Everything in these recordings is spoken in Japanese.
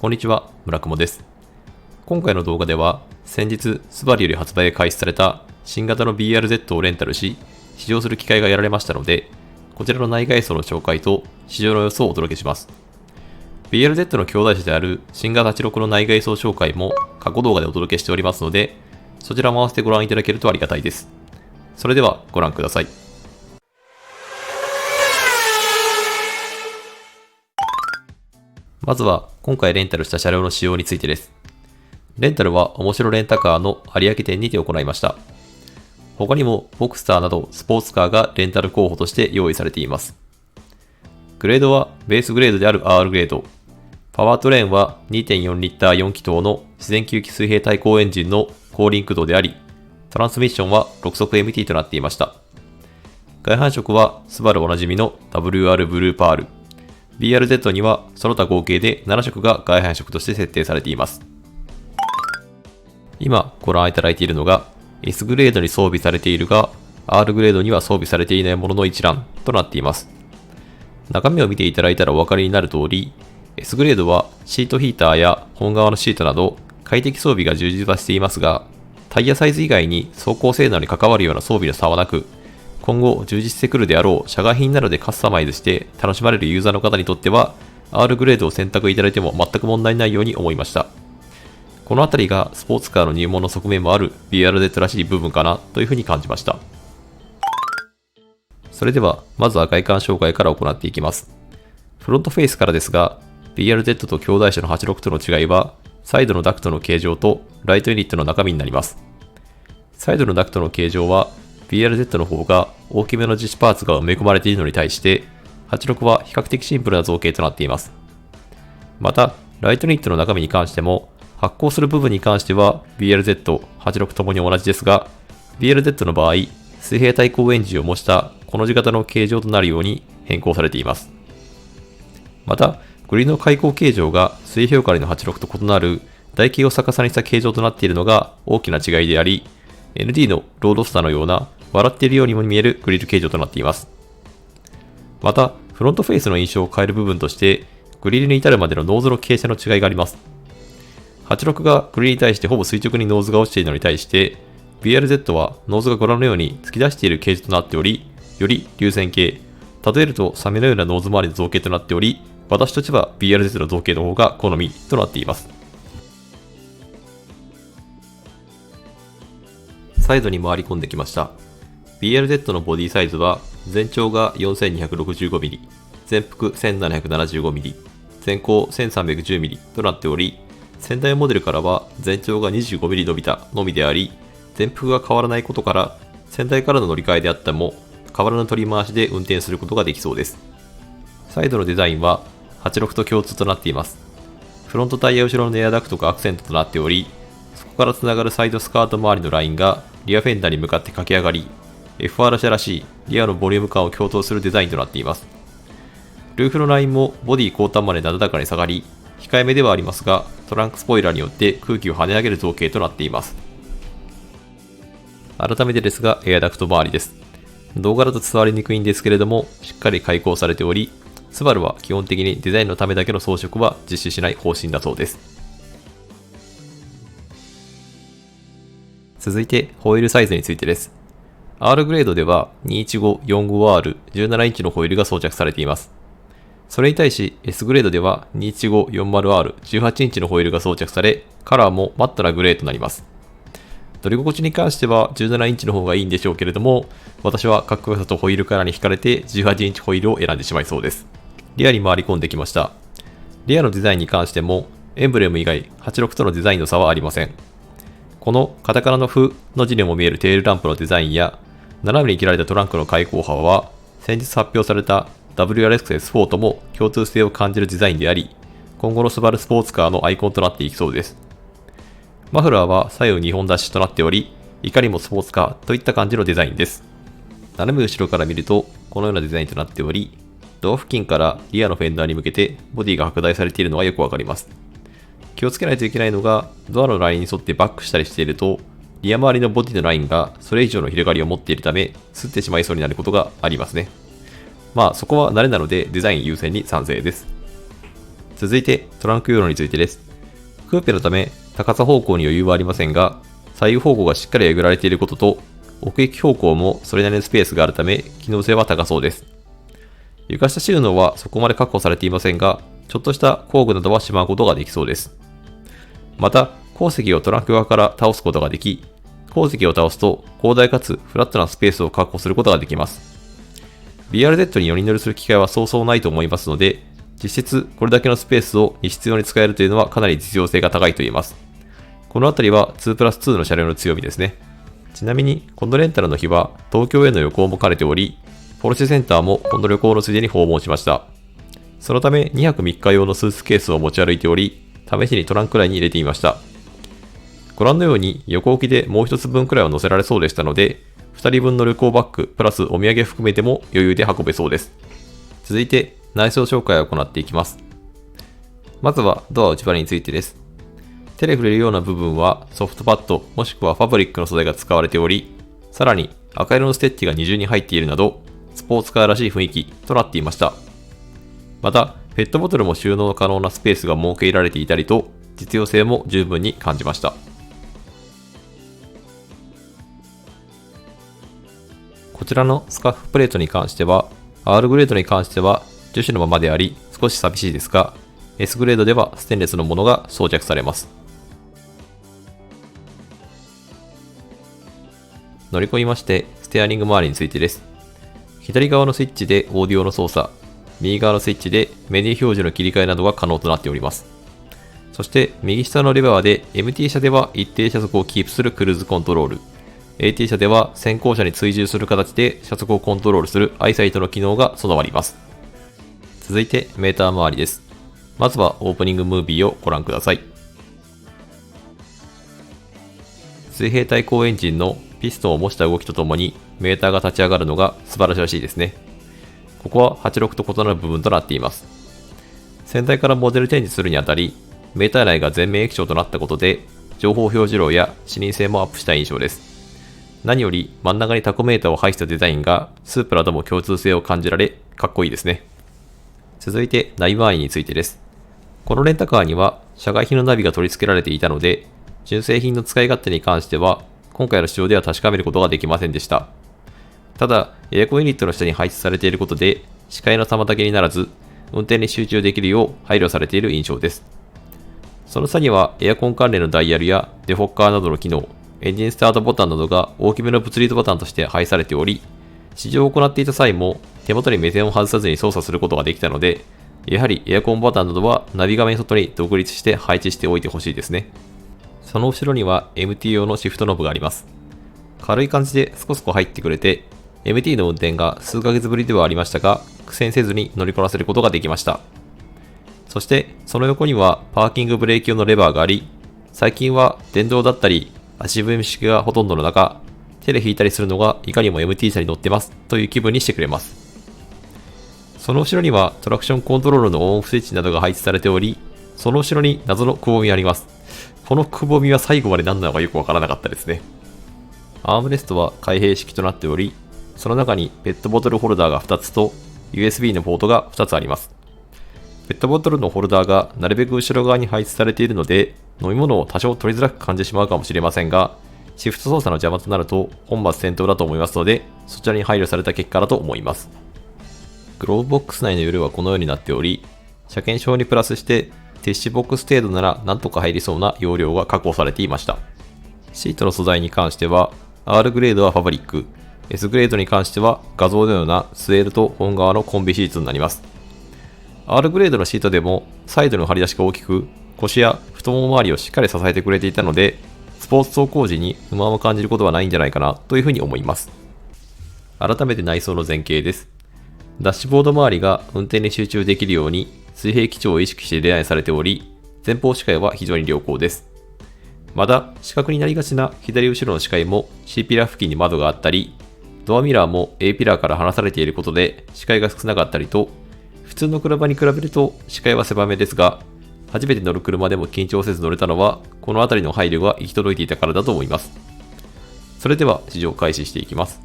こんにちは、村雲です。今回の動画では、先日、スバルより発売が開始された新型の BRZ をレンタルし、試乗する機会が得られましたので、こちらの内外装の紹介と試乗の様子をお届けします。BRZ の兄弟車である新型86の内外装紹介も過去動画でお届けしておりますので、そちらも合わせてご覧いただけるとありがたいです。それではご覧ください。まずは今回レンタルした車両の仕様についてです。レンタルは面白レンタカーの有明店にて行いました。他にもボクスターなどスポーツカーがレンタル候補として用意されています。グレードはベースグレードである R グレード。パワートレーンは 2.4 リッター4気筒の自然吸気水平対向エンジンの後輪駆動であり、トランスミッションは6速 MT となっていました。外反色はスバルおなじみの WR ブルーパール。BRZ にはその他合計で7色が外反色として設定されています。今ご覧いただいているのが S グレードに装備されているが R グレードには装備されていないものの一覧となっています。中身を見ていただいたらお分かりになる通り S グレードはシートヒーターや本革のシートなど快適装備が充実はしていますが、タイヤサイズ以外に走行性能に関わるような装備の差はなく、今後充実してくるであろう社外品などでカスタマイズして楽しまれるユーザーの方にとっては R グレードを選択いただいても全く問題ないように思いました。このあたりがスポーツカーの入門の側面もある BRZ らしい部分かなというふうに感じました。それではまずは外観紹介から行っていきます。フロントフェイスからですが BRZ と兄弟車の86との違いはサイドのダクトの形状とライトユニットの中身になります。サイドのダクトの形状はBRZ の方が大きめの樹脂パーツが埋め込まれているのに対して、86は比較的シンプルな造形となっています。また、ライトユニットの中身に関しても、発光する部分に関しては BRZ、86ともに同じですが、BRZ の場合、水平対向エンジンを模したこの字型の形状となるように変更されています。また、グリルの開口形状が水平仮の86と異なる台形を逆さにした形状となっているのが大きな違いであり、ND のロードスターのような笑っているようにも見えるグリル形状となっています。また、フロントフェイスの印象を変える部分として、グリルに至るまでのノーズの傾斜の違いがあります。86がグリルに対してほぼ垂直にノーズが落ちているのに対して、BRZ はノーズがご覧のように突き出している形状となっており、より流線形、例えるとサメのようなノーズ周りの造形となっており、私としては BRZ の造形の方が好みとなっています。サイドに回り込んできました。BRZ のボディサイズは全長が 4265mm、全幅 1775mm、全高 1310mm となっており、先代モデルからは全長が 25mm 伸びたのみであり、全幅が変わらないことから、先代からの乗り換えであっても、変わらぬ取り回しで運転することができそうです。サイドのデザインは86と共通となっています。フロントタイヤ後ろのエアダクトがアクセントとなっており、そこからつながるサイドスカート周りのラインがリアフェンダーに向かって駆け上がり、FR 車らしいリアのボリューム感を強調するデザインとなっています。ルーフのラインもボディ後端までなだらかに下がり、控えめではありますが、トランクスポイラーによって空気を跳ね上げる造形となっています。改めてですが、エアダクト周りです。動画だと伝わりにくいんですけれども、しっかり開口されており、スバルは基本的にデザインのためだけの装飾は実施しない方針だそうです。続いて、ホイールサイズについてです。R グレードでは 215-45R17 インチのホイールが装着されています。それに対し S グレードでは 215-40R18 インチのホイールが装着され、カラーもマットなグレーとなります。乗り心地に関しては17インチの方がいいんでしょうけれども、私はかっこよさとホイールカラーに惹かれて18インチホイールを選んでしまいそうです。リアに回り込んできました。リアのデザインに関しても、エンブレム以外86とのデザインの差はありません。このカタカナのフの字にも見えるテールランプのデザインや、斜めに切られたトランクの開口幅は、先日発表された WRX-S4 とも共通性を感じるデザインであり、今後のスバルスポーツカーのアイコンとなっていきそうです。マフラーは左右2本出しとなっており、いかにもスポーツカーといった感じのデザインです。斜め後ろから見ると、このようなデザインとなっており、ドア付近からリアのフェンダーに向けてボディが拡大されているのがよくわかります。気をつけないといけないのが、ドアのラインに沿ってバックしたりしていると、リア周りのボディのラインがそれ以上の広がりを持っているため、擦ってしまいそうになることがありますね。まあそこは慣れなのでデザイン優先に賛成です。続いてトランク容量についてです。クーペのため高さ方向に余裕はありませんが、左右方向がしっかりえぐられていることと、奥行き方向もそれなりのスペースがあるため機能性は高そうです。床下収納はそこまで確保されていませんが、ちょっとした工具などはしまうことができそうです。また、鉱石をトランク側から倒すことができ、鉱石を倒すと広大かつフラットなスペースを確保することができます。BRZ に4人乗りする機会はそうそうないと思いますので、実質これだけのスペースを必要に使えるというのはかなり実用性が高いと言えます。このあたりは 2+2 の車両の強みですね。ちなみに、このレンタルの日は東京への旅行も兼ねており、ポルシェセンターもこの旅行のついでに訪問しました。そのため2泊3日用のスーツケースを持ち歩いており、試しにトランク内に入れてみました。ご覧のように横置きでもう一つ分くらいは載せられそうでしたので、2人分の旅行バッグプラスお土産含めても余裕で運べそうです。続いて内装紹介を行っていきます。まずはドア内張りについてです。手で触れるような部分はソフトパッドもしくはファブリックの素材が使われており、さらに赤色のステッチが二重に入っているなど、スポーツカーらしい雰囲気となっていました。また、ペットボトルも収納可能なスペースが設けられていたりと、実用性も十分に感じました。こちらのスカーフプレートに関しては、R グレードに関しては樹脂のままであり少し寂しいですが、S グレードではステンレスのものが装着されます。乗り込みまして、ステアリング周りについてです。左側のスイッチでオーディオの操作、右側のスイッチでメディア表示の切り替えなどが可能となっております。そして右下のレバーで MT 車では一定車速をキープするクルーズコントロール、AT 車では先行車に追従する形で車速をコントロールするアイサイトの機能が備わります。続いてメーター周りです。まずはオープニングムービーをご覧ください。水平対向エンジンのピストンを模した動きとともにメーターが立ち上がるのが素晴らしいですね。ここは86と異なる部分となっています。先代からモデルチェンジするにあたり、メーター内が全面液晶となったことで、情報表示量や視認性もアップした印象です。何より真ん中にタコメーターを配したデザインがスープラとも共通性を感じられ、かっこいいですね。続いて内部周りについてです。このレンタカーには社外品のナビが取り付けられていたので、純正品の使い勝手に関しては、今回の使用では確かめることができませんでした。ただ、エアコンユニットの下に配置されていることで、視界の妨げにならず、運転に集中できるよう配慮されている印象です。その差には、エアコン関連のダイヤルやデフォッカーなどの機能、エンジンスタートボタンなどが大きめの物理ボタンとして配されており、試乗を行っていた際も手元に目線を外さずに操作することができたので、やはりエアコンボタンなどはナビ画面外に独立して配置しておいてほしいですね。その後ろには MT 用のシフトノブがあります。軽い感じでスコスコ入ってくれて、MT の運転が数ヶ月ぶりではありましたが、苦戦せずに乗りこなせることができました。そして、その横にはパーキングブレーキ用のレバーがあり、最近は電動だったり、足踏み式がほとんどの中、手で引いたりするのがいかにも MT 車に乗ってますという気分にしてくれます。その後ろにはトラクションコントロールのオンオフスイッチなどが配置されており、その後ろに謎のくぼみがあります。このくぼみは最後まで何なのかよくわからなかったですね。アームレストは開閉式となっており、その中にペットボトルホルダーが2つと USB のポートが2つあります。ペットボトルのホルダーがなるべく後ろ側に配置されているので、飲み物を多少取りづらく感じてしまうかもしれませんが、シフト操作の邪魔となると本末転倒だと思いますので、そちらに配慮された結果だと思います。グローブボックス内の容量はこのようになっており、車検証にプラスしてティッシュボックス程度ならなんとか入りそうな容量が確保されていました。シートの素材に関しては R グレードはファブリック、S グレードに関しては画像のようなスエールと本革のコンビシーツになります。R グレードのシートでもサイドの張り出しが大きく、腰や太もも周りをしっかり支えてくれていたので、スポーツ走行時に不満を感じることはないんじゃないかなというふうに思います。改めて内装の前景です。ダッシュボード周りが運転に集中できるように水平基調を意識してデザインされており、前方視界は非常に良好です。また、死角になりがちな左後ろの視界も C ピラー付近に窓があったり、ドアミラーも A ピラーから離されていることで視界が少なかったりと、普通の車に比べると視界は狭めですが、初めて乗る車でも緊張せず乗れたのは、この辺りの配慮が行き届いていたからだと思います。それでは試乗開始していきます。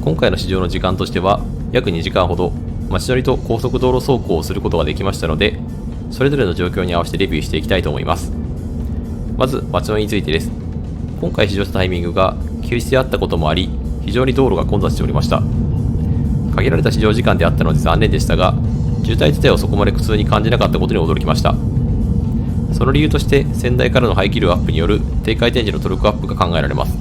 今回の試乗の時間としては約2時間ほど、街乗りと高速道路走行をすることができましたので、それぞれの状況に合わせてレビューしていきたいと思います。まず街乗りについてです。今回試乗したタイミングが休日であったこともあり、非常に道路が混雑しておりました。限られた試乗時間であったので残念でしたが、渋滞自体をそこまで苦痛に感じなかったことに驚きました。その理由として先代からの排気量アップによる低回転時のトルクアップが考えられます。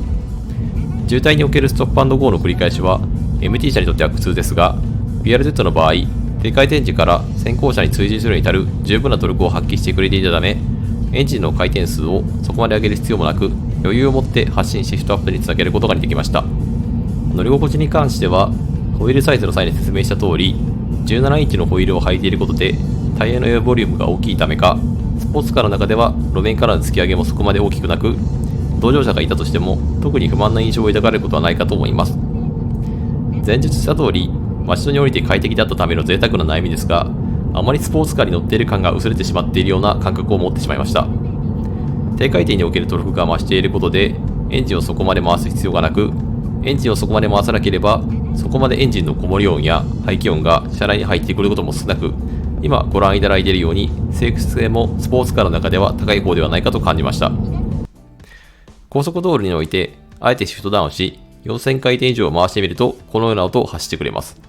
渋滞におけるストップ&ゴーの繰り返しは MT 車にとっては苦痛ですが、 BRZ の場合、低回転時から先行車に追従するに至る十分なトルクを発揮してくれていたため、エンジンの回転数をそこまで上げる必要もなく、余裕を持って発進シフトアップにつなげることができました。乗り心地に関しては、ホイールサイズの際に説明した通り、17インチのホイールを履いていることでタイヤのエアボリュームが大きいためか、スポーツカーの中では路面からの突き上げもそこまで大きくなく、同乗者がいたとしても特に不満な印象を抱かれることはないかと思います。前述した通り、街乗りに降りて快適だったための贅沢な悩みですが、あまりスポーツカーに乗っている感が薄れてしまっているような感覚を持ってしまいました。低回転におけるトルクが増していることで、エンジンをそこまで回す必要がなく、エンジンをそこまで回さなければ、そこまでエンジンのこもり音や排気音が車内に入ってくることも少なく、今ご覧いただいているように静粛性もスポーツカーの中では高い方ではないかと感じました。高速道路においてあえてシフトダウンし、4000回転以上回してみるとこのような音を発してくれます。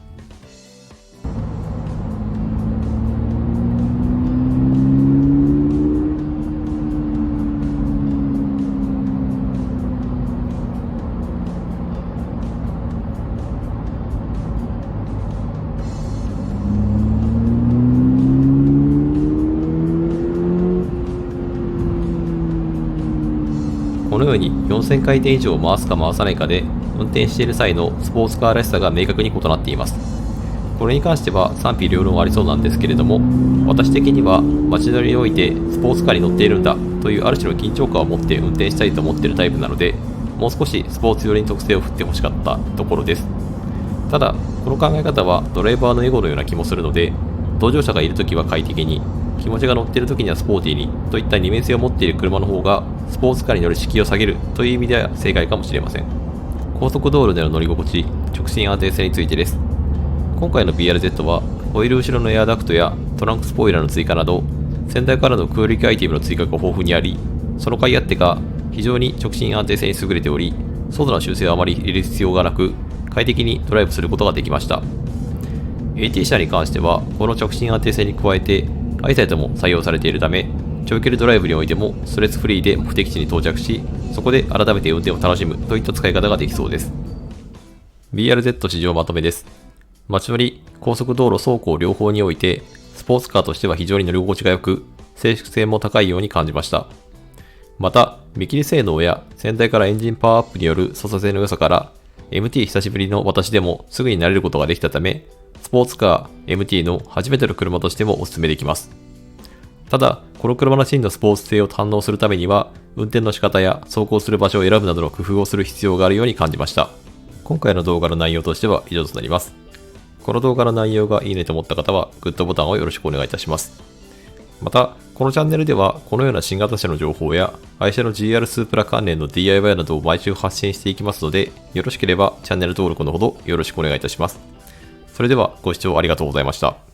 このように4000回転以上回すか回さないかで運転している際のスポーツカーらしさが明確に異なっています。これに関しては賛否両論ありそうなんですけれども、私的には街乗りにおいてスポーツカーに乗っているんだというある種の緊張感を持って運転したいと思っているタイプなので、もう少しスポーツ寄りに特性を振ってほしかったところです。ただこの考え方はドライバーのエゴのような気もするので、同乗者がいるときは快適に、気持ちが乗っているときにはスポーティーにといった二面性を持っている車の方がスポーツカーに乗る敷居を下げるという意味では正解かもしれません。高速道路での乗り心地、直進安定性についてです。今回の BRZ はホイール後ろのエアダクトやトランクスポイラーの追加など、先代からの空力アイテムの追加が豊富にあり、その甲斐あってか非常に直進安定性に優れており、ソードな修正はあまり入れる必要がなく、快適にドライブすることができました。AT 車に関してはこの直進安定性に加えてアイサイトも採用されているため、長距離ドライブにおいてもストレスフリーで目的地に到着し、そこで改めて運転を楽しむといった使い方ができそうです。 BRZ 市場まとめです。街乗り、高速道路走行両方においてスポーツカーとしては非常に乗り心地が良く、静粛性も高いように感じました。また見切り性能や先代からエンジンパワーアップによる操作性の良さから、 MT 久しぶりの私でもすぐに慣れることができたため、スポーツカー MT の初めての車としてもお勧めできます。ただ、この車の真のスポーツ性を堪能するためには、運転の仕方や走行する場所を選ぶなどの工夫をする必要があるように感じました。今回の動画の内容としては以上となります。この動画の内容がいいねと思った方は、グッドボタンをよろしくお願いいたします。また、このチャンネルでは、このような新型車の情報や、愛車の GR スープラ関連の DIY などを毎週発信していきますので、よろしければチャンネル登録のほどよろしくお願いいたします。それではご視聴ありがとうございました。